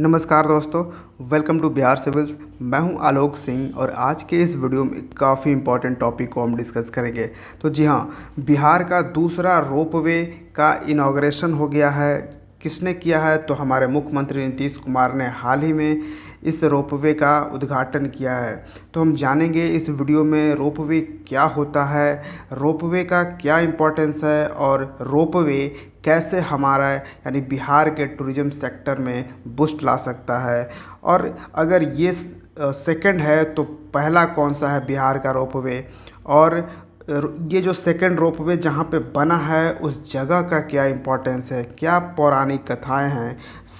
नमस्कार दोस्तों, welcome to Bihar civils. मैं हूं आलोक सिंह और आज के इस वीडियो में काफ़ी इंपॉर्टेंट टॉपिक को हम डिस्कस करेंगे। तो जी हाँ, बिहार का दूसरा रोपवे का इनॉग्रेशन हो गया है। किसने किया है? तो हमारे मुख्यमंत्री नीतीश कुमार ने हाल ही में इस रोपवे का उद्घाटन किया है। तो हम जानेंगे इस वीडियो में रोपवे क्या होता है, रोपवे का क्या इम्पोर्टेंस है और रोपवे कैसे हमारा यानी बिहार के टूरिज़्म सेक्टर में बूस्ट ला सकता है। और अगर ये सेकंड है तो पहला कौन सा है बिहार का रोपवे, और ये जो सेकंड रोपवे जहाँ पे बना है उस जगह का क्या इम्पोर्टेंस है, क्या पौराणिक कथाएं हैं,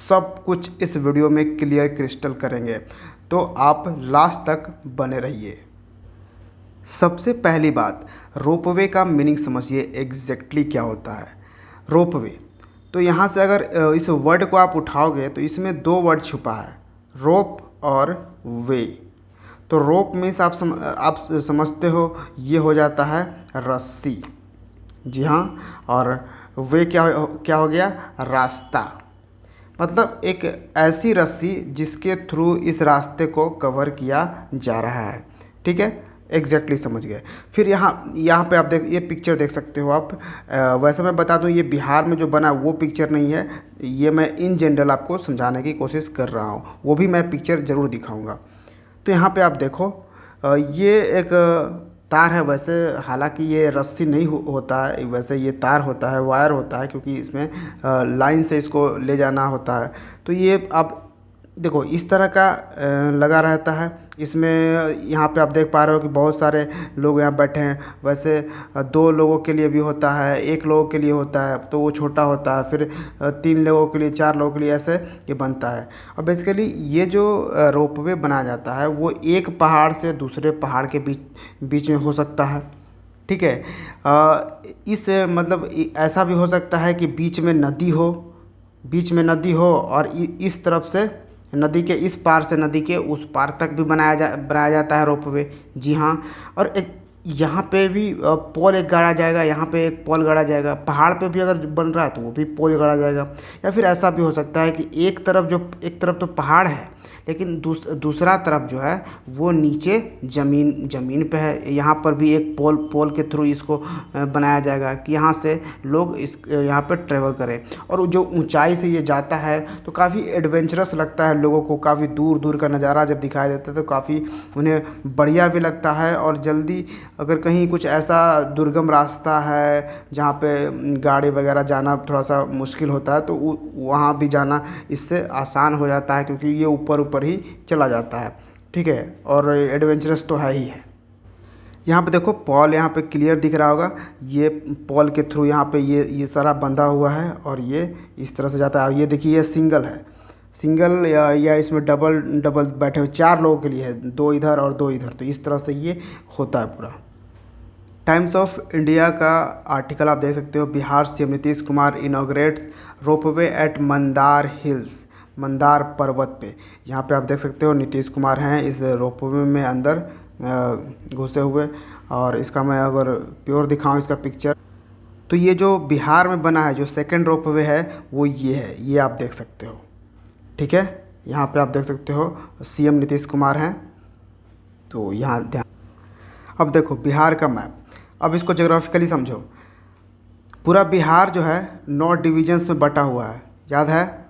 सब कुछ इस वीडियो में क्लियर क्रिस्टल करेंगे। तो आप लास्ट तक बने रहिए। सबसे पहली बात, रोपवे का मीनिंग समझिए एग्जैक्टली क्या होता है। रोपवे, तो यहाँ से अगर इस वर्ड को आप उठाओगे तो इसमें दो वर्ड छुपा है, रोप और वे। तो रोप मीन्स आप समझते हो ये हो जाता है रस्सी, जी हाँ। और वे क्या हो गया? रास्ता। मतलब एक ऐसी रस्सी जिसके थ्रू इस रास्ते को कवर किया जा रहा है। ठीक है, एग्जैक्टली समझ गए। फिर यहाँ पे आप ये पिक्चर देख सकते हो आप। वैसे मैं बता दूँ ये बिहार में जो बना वो पिक्चर नहीं है, ये मैं इन जनरल आपको समझाने की कोशिश कर रहा हूँ, वो भी मैं पिक्चर ज़रूर दिखाऊंगा। तो यहाँ पे आप देखो, ये एक तार है। वैसे हालांकि ये रस्सी नहीं होता है, वैसे ये तार होता है, वायर होता है, क्योंकि इसमें लाइन से इसको ले जाना होता है। तो ये आप देखो इस तरह का लगा रहता है इसमें। यहाँ पे आप देख पा रहे हो कि बहुत सारे लोग यहाँ बैठे हैं। वैसे दो लोगों के लिए भी होता है, एक लोगों के लिए होता है तो वो छोटा होता है, फिर तीन लोगों के लिए, चार लोगों के लिए, ऐसे ये बनता है। और बेसिकली ये जो रोपवे बनाया जाता है वो एक पहाड़ से दूसरे पहाड़ के बीच में हो सकता है। ठीक है, इस मतलब ऐसा भी हो सकता है कि बीच में नदी हो और इस तरफ से नदी के इस पार से नदी के उस पार तक भी बनाया जाता है रोपवे, जी हाँ। और एक यहाँ पे भी पोल एक गाड़ा जाएगा, यहाँ पे एक पोल गाड़ा जाएगा। पहाड़ पे भी अगर बन रहा है तो वो भी पोल गाड़ा जाएगा। या फिर ऐसा भी हो सकता है कि एक तरफ तो पहाड़ है लेकिन दूसरा तरफ जो है वो नीचे ज़मीन पे है। यहाँ पर भी एक पोल के थ्रू इसको बनाया जाएगा कि यहाँ से लोग यहाँ पर ट्रेवल करें। और जो ऊंचाई से ये जाता है तो काफ़ी एडवेंचरस लगता है लोगों को। काफ़ी दूर दूर का नज़ारा जब दिखाई देता है तो काफ़ी उन्हें बढ़िया भी लगता है। और जल्दी अगर कहीं कुछ ऐसा दुर्गम रास्ता है जहाँ पे गाड़ी वगैरह जाना थोड़ा सा मुश्किल होता है तो वहाँ भी जाना इससे आसान हो जाता है, क्योंकि ये ऊपर ऊपर ही चला जाता है। ठीक है, और एडवेंचरस तो है ही है। यहाँ पे देखो पॉल यहाँ पे क्लियर दिख रहा होगा। ये पॉल के थ्रू यहाँ पे ये सारा बंधा हुआ है और ये इस तरह से जाता है। ये देखिए ये सिंगल है, सिंगल या इसमें डबल बैठे हुए चार लोगों के लिए है, दो इधर और दो इधर। तो इस तरह से ये होता है पूरा। टाइम्स ऑफ इंडिया का आर्टिकल आप देख सकते हो, Bihar CM Nitish Kumar inaugurates ropeway at Mandar hills, Mandar पर्वत पे। यहाँ पे आप देख सकते हो नीतीश कुमार हैं इस रोपवे में अंदर घुसे हुए। और इसका मैं अगर प्योर दिखाऊं इसका पिक्चर, तो ये जो बिहार में बना है जो सेकंड रोपवे है वो ये है, ये आप देख सकते हो। ठीक है, यहाँ पे आप देख सकते हो सीएम नीतीश कुमार हैं। तो यहाँ ध्यान, अब देखो बिहार का मैप, अब इसको ज्योग्राफिकली समझो। पूरा बिहार जो है 9 डिविजन्स में बटा हुआ है, याद है।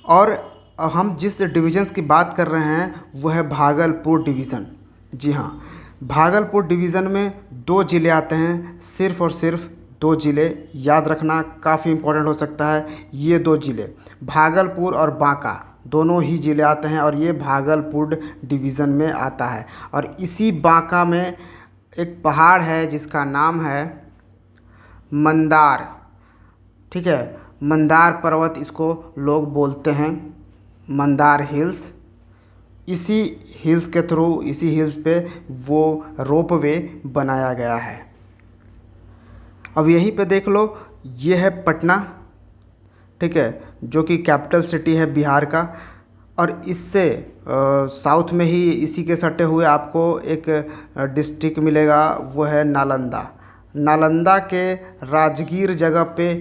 और हम जिस डिवीजन्स की बात कर रहे हैं वो है भागलपुर डिवीज़न, जी हाँ। भागलपुर डिवीज़न में 2 ज़िले आते हैं, सिर्फ़ और सिर्फ 2 ज़िले। याद रखना काफ़ी इम्पोर्टेंट हो सकता है। ये 2 ज़िले भागलपुर और बांका दोनों ही ज़िले आते हैं और ये भागलपुर डिवीज़न में आता है। और इसी बांका में एक पहाड़ है जिसका नाम है मंदार। ठीक है, मंदार पर्वत इसको लोग बोलते हैं, मंदार हिल्स। इसी हिल्स के थ्रू, इसी हिल्स पे वो रोपवे बनाया गया है। अब यहीं पे देख लो, ये है पटना, ठीक है, जो कि कैपिटल सिटी है बिहार का। और इससे साउथ में ही इसी के सटे हुए आपको एक डिस्ट्रिक्ट मिलेगा, वो है नालंदा। नालंदा के राजगीर जगह पे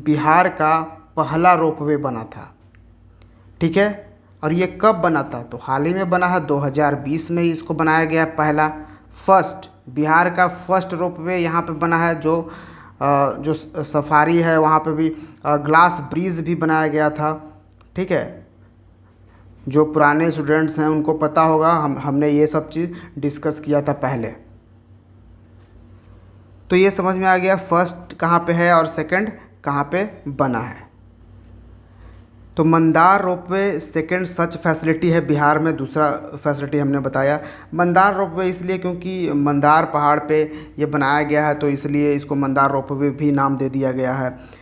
बिहार का पहला रोपवे बना था। ठीक है, और ये कब बना था? तो हाल ही में बना है, 2020 में ही इसको बनाया गया पहला। फर्स्ट, बिहार का फर्स्ट रोपवे यहाँ पे बना है। जो सफारी है वहाँ पे भी ग्लास ब्रिज भी बनाया गया था। ठीक है, जो पुराने स्टूडेंट्स हैं उनको पता होगा, हमने ये सब चीज़ डिस्कस किया था पहले। तो ये समझ में आ गया फर्स्ट कहाँ पे है और सेकंड कहाँ पे बना है। तो Mandar ropeway second such facility है बिहार में। दूसरा फैसिलिटी हमने बताया मंदार रोपवे इसलिए क्योंकि मंदार पहाड़ पे ये बनाया गया है, तो इसलिए इसको मंदार रोपवे भी नाम दे दिया गया है।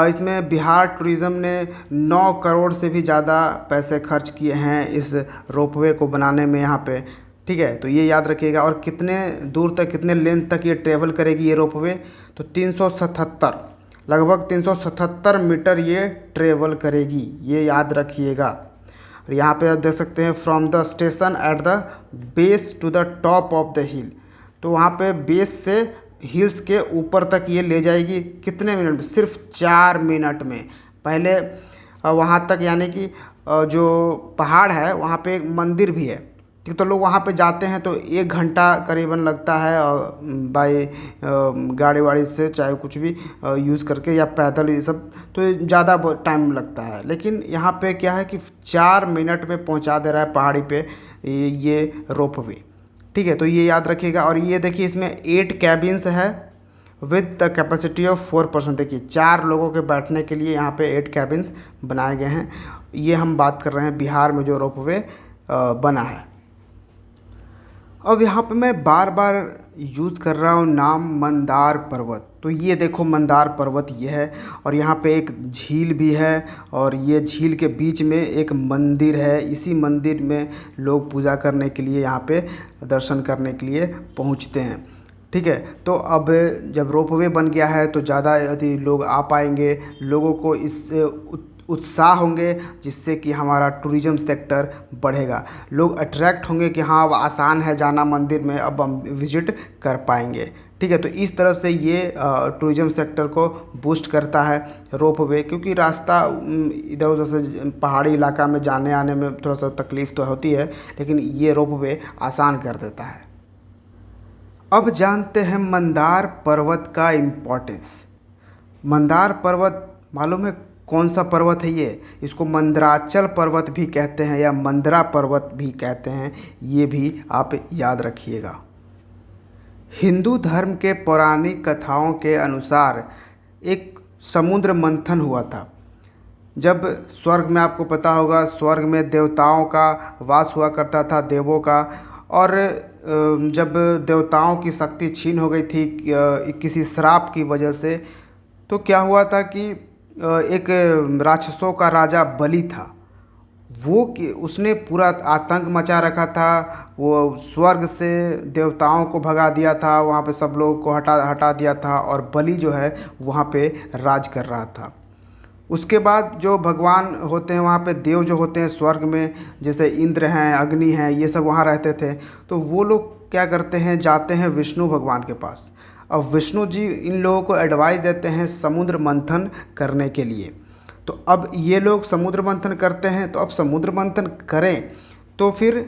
इसमें बिहार टूरिज़्म ने 9 करोड़ से भी ज़्यादा पैसे खर्च किए हैं इस रोपवे को बनाने में यहाँ पे। ठीक है, तो ये याद रखिएगा। और कितने दूर तक, कितने लेंथ तक ये ट्रेवल करेगी ये रोपवे? तो 377, लगभग 377 मीटर ये ट्रेवल करेगी, ये याद रखिएगा। और यहाँ पे आप देख सकते हैं from the station at the base to the top of the hill. तो वहाँ पे बेस से हिल्स के ऊपर तक ये ले जाएगी कितने मिनट में? सिर्फ 4 मिनट में। पहले वहाँ तक, यानी कि जो पहाड़ है वहाँ पे एक मंदिर भी है। ठीक, तो लोग वहाँ पे जाते हैं तो 1 घंटा करीबन लगता है, और बाई गाड़ी वाड़ी से चाहे कुछ भी यूज़ करके या पैदल, ये सब तो ज़्यादा टाइम लगता है। लेकिन यहाँ पे क्या है कि 4 मिनट में पहुँचा दे रहा है पहाड़ी पे ये रोपवे। ठीक है, तो ये याद रखिएगा। और ये देखिए इसमें 8 कैबिन्स है with the capacity of 4 person. देखिए 4 लोगों के बैठने के लिए यहाँ पे 8 कैबिन्स बनाए गए हैं। ये हम बात कर रहे हैं बिहार में जो रोपवे बना है। अब यहाँ पे मैं बार बार यूज़ कर रहा हूँ नाम मंदार पर्वत। तो ये देखो मंदार पर्वत ये है, और यहाँ पे एक झील भी है, और ये झील के बीच में एक मंदिर है। इसी मंदिर में लोग पूजा करने के लिए, यहाँ पे दर्शन करने के लिए पहुँचते हैं। ठीक है, तो अब जब रोपवे बन गया है तो ज़्यादा यदि लोग आ पाएंगे, लोगों को इस उत्साह होंगे, जिससे कि हमारा टूरिज़्म सेक्टर बढ़ेगा। लोग अट्रैक्ट होंगे कि हाँ अब आसान है जाना मंदिर में, अब हम विज़िट कर पाएंगे। ठीक है, तो इस तरह से ये टूरिज़्म सेक्टर को बूस्ट करता है रोपवे, क्योंकि रास्ता इधर उधर से पहाड़ी इलाका में जाने आने में थोड़ा सा तकलीफ़ तो होती है, लेकिन ये रोपवे आसान कर देता है। अब जानते हैं मंदार पर्वत का इम्पोर्टेंस। मंदार पर्वत मालूम है कौन सा पर्वत है? ये इसको मंदराचल पर्वत भी कहते हैं या मंदरा पर्वत भी कहते हैं, ये भी आप याद रखिएगा। हिंदू धर्म के पौराणिक कथाओं के अनुसार एक समुद्र मंथन हुआ था। जब स्वर्ग में, आपको पता होगा, स्वर्ग में देवताओं का वास हुआ करता था, देवों का। और जब देवताओं की शक्ति छीन हो गई थी किसी श्राप की वजह से, तो क्या हुआ था कि एक राक्षसों का राजा बलि था, वो कि उसने पूरा आतंक मचा रखा था। वो स्वर्ग से देवताओं को भगा दिया था, वहाँ पे सब लोगों को हटा दिया था, और बलि जो है वहाँ पे राज कर रहा था। उसके बाद जो भगवान होते हैं वहाँ पे, देव जो होते हैं स्वर्ग में, जैसे इंद्र हैं, अग्नि हैं, ये सब वहाँ रहते थे। तो वो लोग क्या करते हैं, जाते हैं विष्णु भगवान के पास। अब विष्णु जी इन लोगों को एडवाइस देते हैं समुद्र मंथन करने के लिए। तो अब ये लोग समुद्र मंथन करते हैं, तो अब समुद्र मंथन करें तो फिर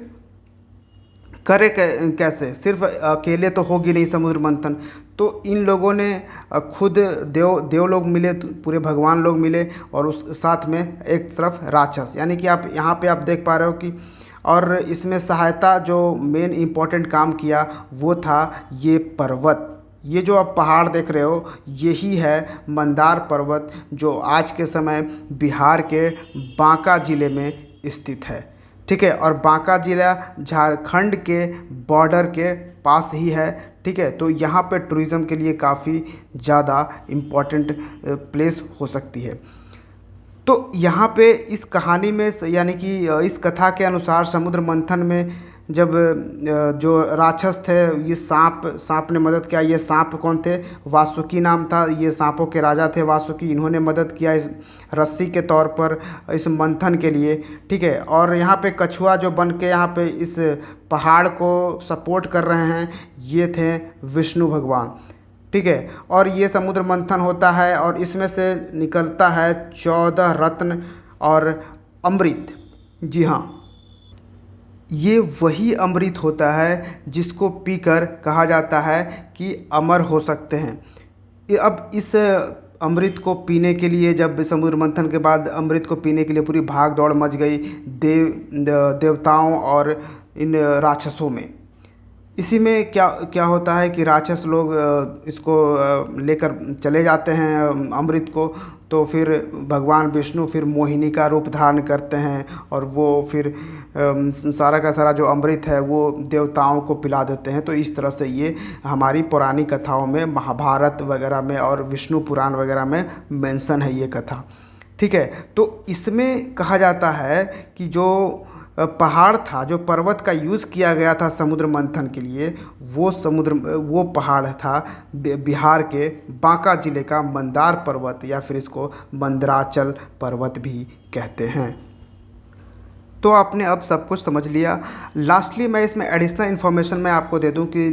करें कैसे? सिर्फ अकेले तो होगी नहीं समुद्र मंथन। तो इन लोगों ने खुद देव लोग मिले, पूरे भगवान लोग मिले, और उस साथ में एक तरफ राक्षस, यानी कि आप यहाँ पे आप देख पा रहे हो कि, और इसमें सहायता जो मेन इम्पोर्टेंट काम किया वो था ये पर्वत। ये जो आप पहाड़ देख रहे हो यही है मंदार पर्वत, जो आज के समय बिहार के बांका ज़िले में स्थित है। ठीक है, और बांका ज़िला झारखंड के बॉर्डर के पास ही है। ठीक है, तो यहाँ पे टूरिज़्म के लिए काफ़ी ज़्यादा इम्पोर्टेंट प्लेस हो सकती है। तो यहाँ पे इस कहानी में, यानी कि इस कथा के अनुसार समुद्र मंथन में जब जो राक्षस थे, ये सांप ने मदद किया। ये सांप कौन थे? वासुकी नाम था, ये सांपों के राजा थे वासुकी। इन्होंने मदद किया इस रस्सी के तौर पर इस मंथन के लिए। ठीक है, और यहाँ पे कछुआ जो बन के यहाँ पे इस पहाड़ को सपोर्ट कर रहे हैं, ये थे विष्णु भगवान। ठीक है, और ये समुद्र मंथन होता है, और इसमें से निकलता है 14 रत्न और अमृत। जी हाँ, ये वही अमृत होता है जिसको पीकर कहा जाता है कि अमर हो सकते हैं। अब इस अमृत को पीने के लिए जब समुद्र मंथन के बाद अमृत को पीने के लिए पूरी भाग दौड़ मच गई देवताओं और इन राक्षसों में। इसी में क्या क्या होता है कि राक्षस लोग इसको लेकर चले जाते हैं अमृत को। तो फिर भगवान विष्णु फिर मोहिनी का रूप धारण करते हैं और वो फिर सारा का सारा जो अमृत है वो देवताओं को पिला देते हैं। तो इस तरह से ये हमारी पुरानी कथाओं में, महाभारत वगैरह में और विष्णु पुराण वगैरह में मेंशन है ये कथा। ठीक है, तो इसमें कहा जाता है कि जो पहाड़ था, जो पर्वत का यूज़ किया गया था समुद्र मंथन के लिए, वो पहाड़ था बिहार के बांका ज़िले का मंदार पर्वत, या फिर इसको मंदराचल पर्वत भी कहते हैं। तो आपने अब सब कुछ समझ लिया। लास्टली मैं इसमें एडिशनल इन्फॉर्मेशन मैं आपको दे दूं कि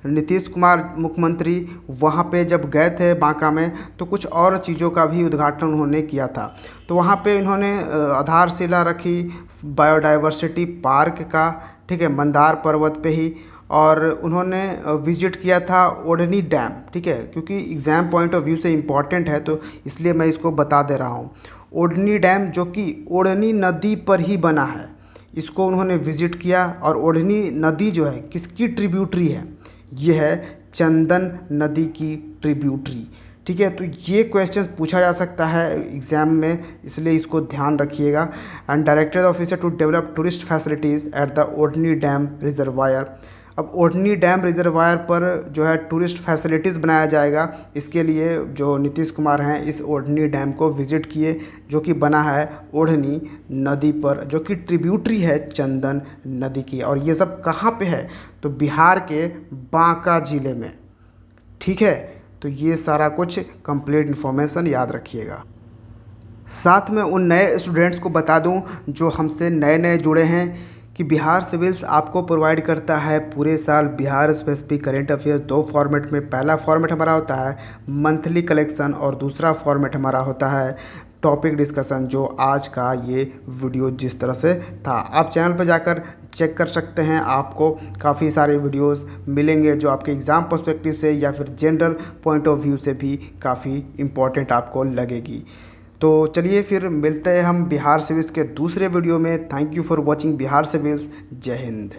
नीतीश कुमार मुख्यमंत्री वहां पे जब गए थे बांका में, तो कुछ और चीज़ों का भी उद्घाटन उन्होंने किया था। तो वहां पे इन्होंने आधारशिला रखी बायोडाइवर्सिटी पार्क का, ठीक है, मंदार पर्वत पे ही। और उन्होंने विजिट किया था ओढ़नी डैम, ठीक है, क्योंकि एग्ज़ाम पॉइंट ऑफ व्यू से इम्पॉर्टेंट है तो इसलिए मैं इसको बता दे रहा हूँ। ओढ़नी डैम जो कि ओढ़नी नदी पर ही बना है, इसको उन्होंने विज़िट किया। और ओढ़नी नदी जो है किसकी ट्रिब्यूटरी है? ये है चंदन नदी की ट्रिब्यूटरी। ठीक है, तो ये क्वेश्चन पूछा जा सकता है एग्ज़ाम में, इसलिए इसको ध्यान रखिएगा। And director officer to develop tourist facilities at the Odhni dam reservoir. अब ओढ़नी डैम रिजर्वायर पर जो है टूरिस्ट फैसिलिटीज़ बनाया जाएगा। इसके लिए जो नीतीश कुमार हैं इस ओढ़नी डैम को विज़िट किए, जो कि बना है ओढ़नी नदी पर, जो कि ट्रिब्यूटरी है चंदन नदी की। और ये सब कहाँ पे है? तो बिहार के बांका ज़िले में। ठीक है, तो ये सारा कुछ कंप्लीट इन्फॉर्मेशन याद रखिएगा। साथ में उन नए स्टूडेंट्स को बता दूं जो हमसे नए नए जुड़े हैं कि बिहार सिविल्स आपको प्रोवाइड करता है पूरे साल बिहार स्पेसिफिक करेंट अफेयर्स दो फॉर्मेट में। पहला फॉर्मेट हमारा होता है मंथली कलेक्शन और दूसरा फॉर्मेट हमारा होता है टॉपिक डिस्कशन, जो आज का ये वीडियो जिस तरह से था। आप चैनल पर जाकर चेक कर सकते हैं, आपको काफ़ी सारे वीडियोस मिलेंगे जो आपके एग्ज़ाम पर्सपेक्टिव से या फिर जनरल पॉइंट ऑफ व्यू से भी काफ़ी इम्पोर्टेंट आपको लगेगी। तो चलिए फिर मिलते हैं हम बिहार सिविल्स के दूसरे वीडियो में। Thank you for watching Bihar civils. जय हिंद।